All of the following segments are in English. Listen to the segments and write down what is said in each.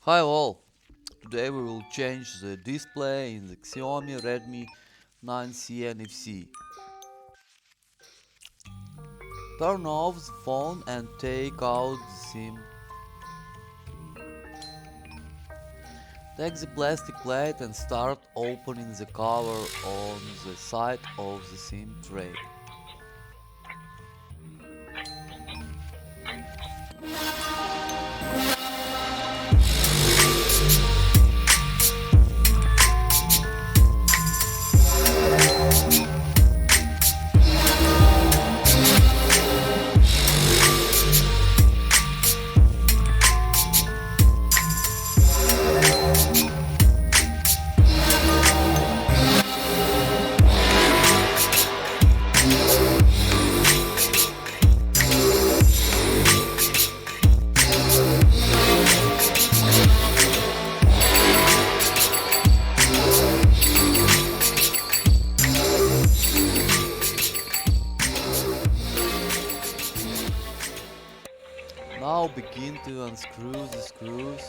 Hi all! Today we will change the display in the Xiaomi Redmi 9C NFC. Turn off the phone and take out the SIM. Take the plastic plate and start opening the cover on the side of the SIM tray. Now begin to unscrew the screws.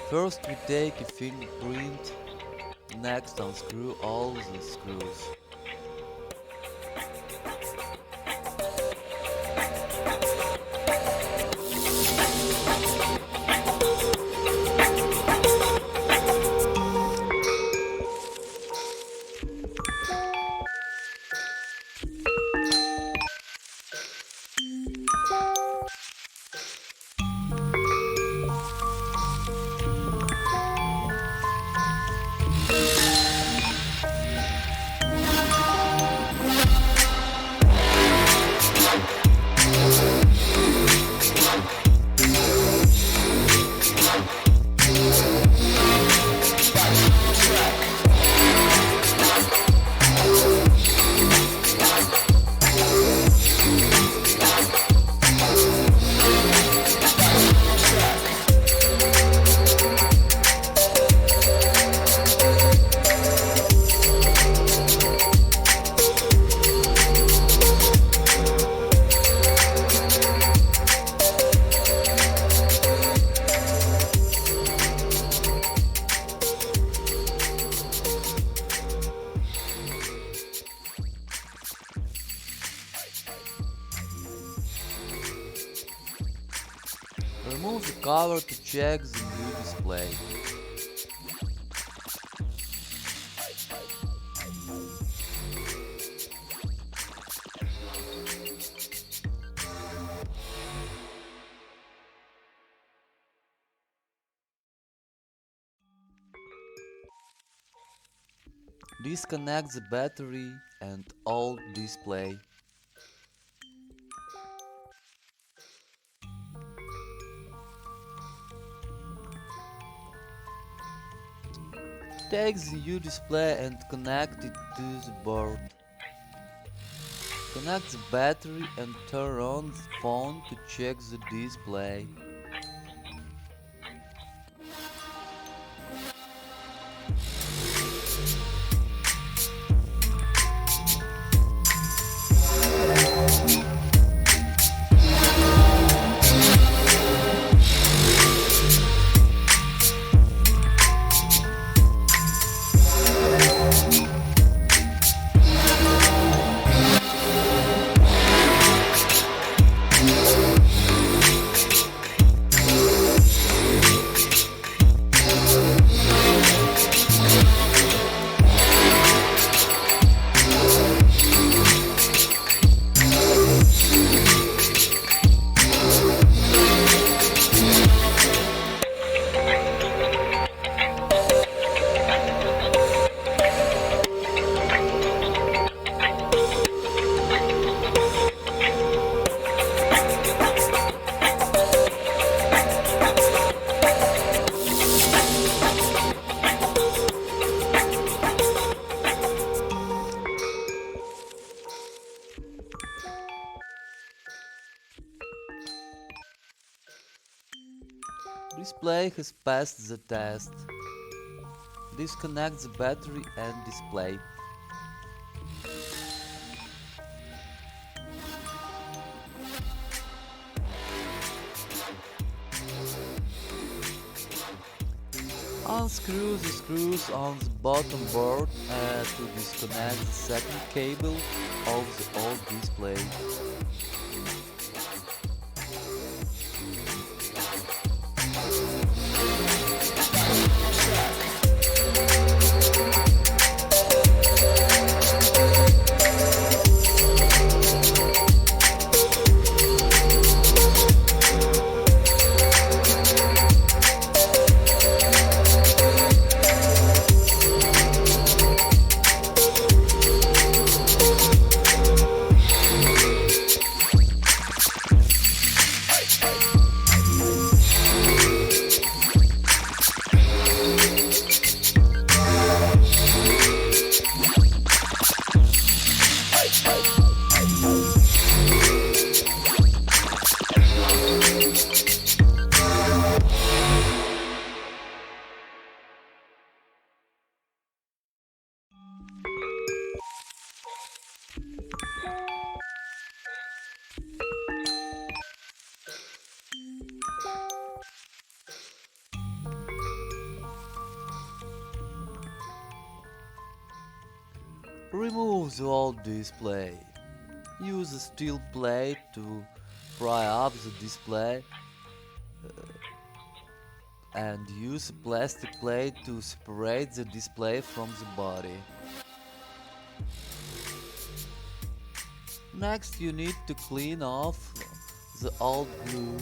First we take a fingerprint, next unscrew all the screws. Remove the cover to check the new display. Disconnect the battery and old display. Take the U display and connect it to the board. Connect the battery and turn on the phone to check the display. Display has passed the test. Disconnect the battery and display. Unscrew the screws on the bottom board to disconnect the second cable of the old display. Remove the old display. Use a steel plate to pry up the display and use a plastic plate to separate the display from the body. Next you need to clean off the old glue.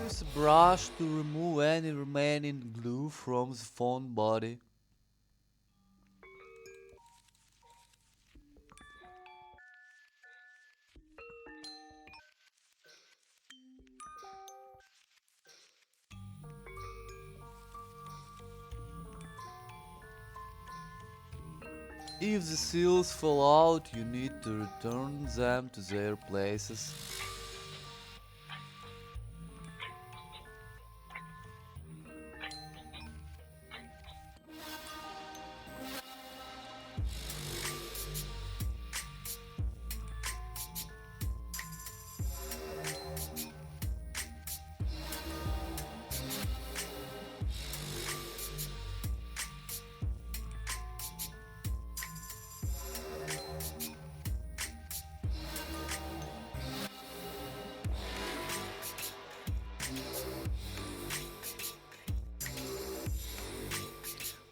Use a brush to remove any remaining glue from the phone body. If the seals fall out, you need to return them to their places.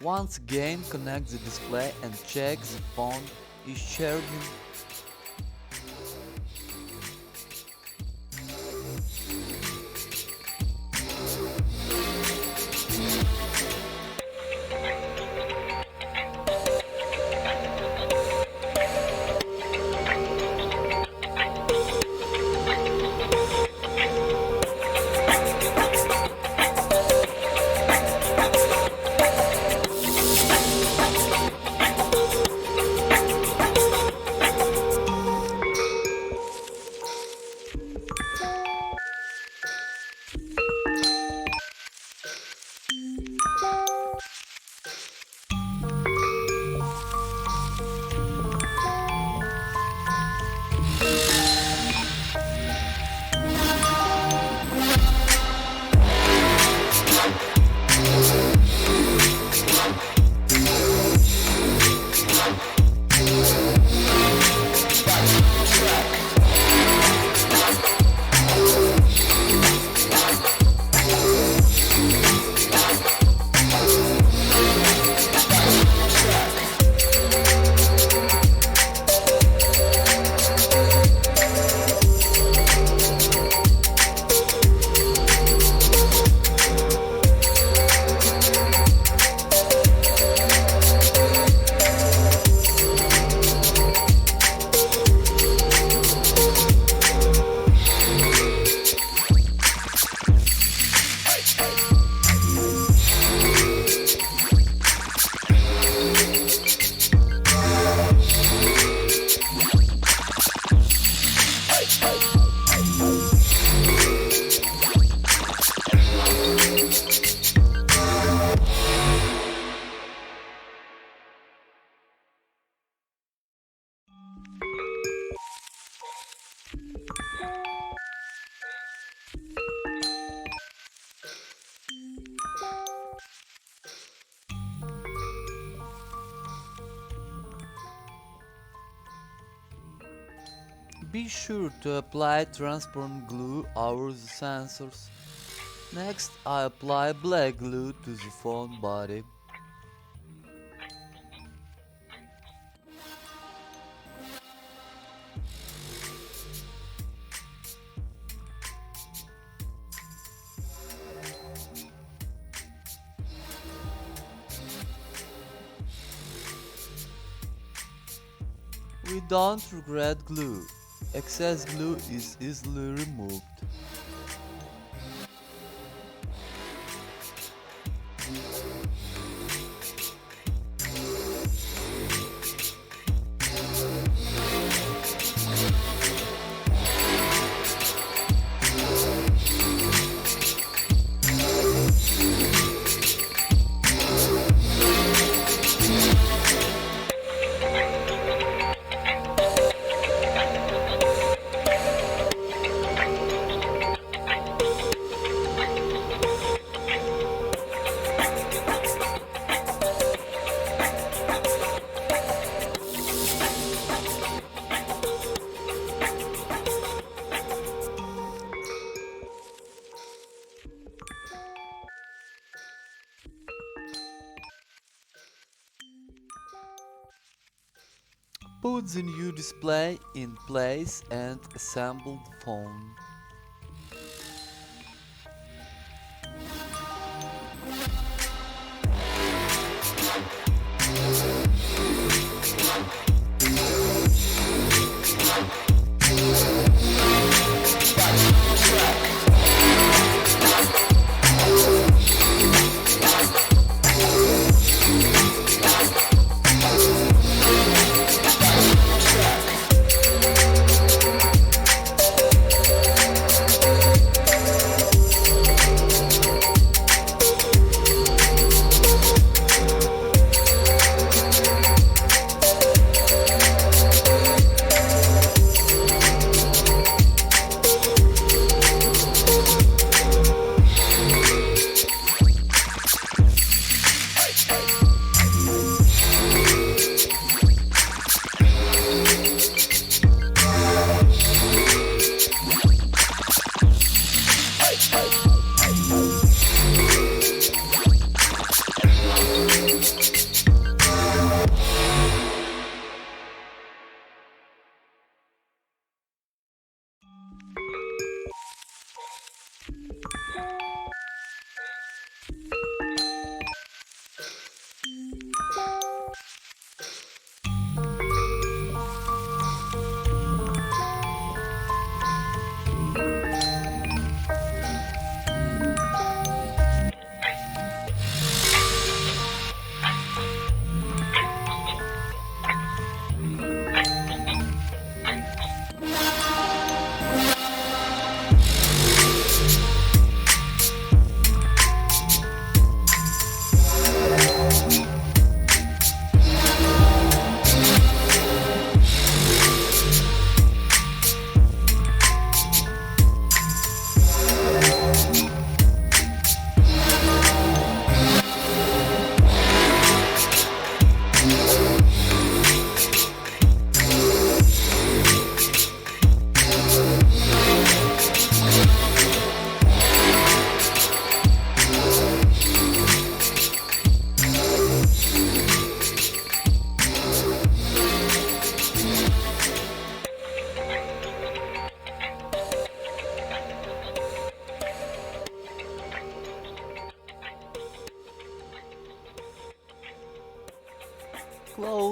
Once again, connect the display and check the phone is charging. Be sure to apply transparent glue over the sensors. Next, I apply black glue to the phone body. We don't regret glue. Excess glue is easily removed. Put the new display in place and assemble the phone.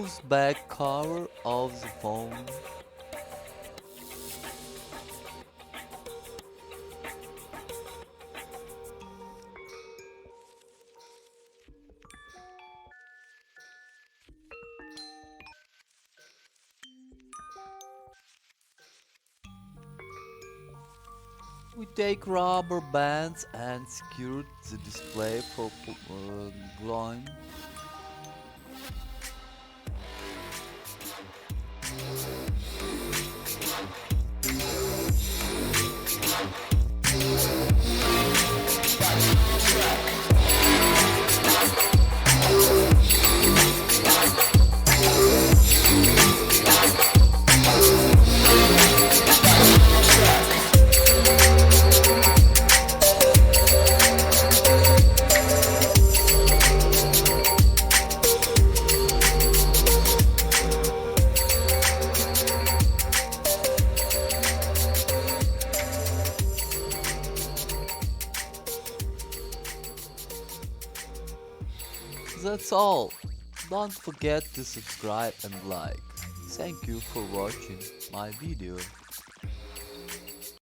close back cover of the phone. We take rubber bands and secure the display for glowing. That's all. Don't forget to subscribe and like. Thank you for watching my video.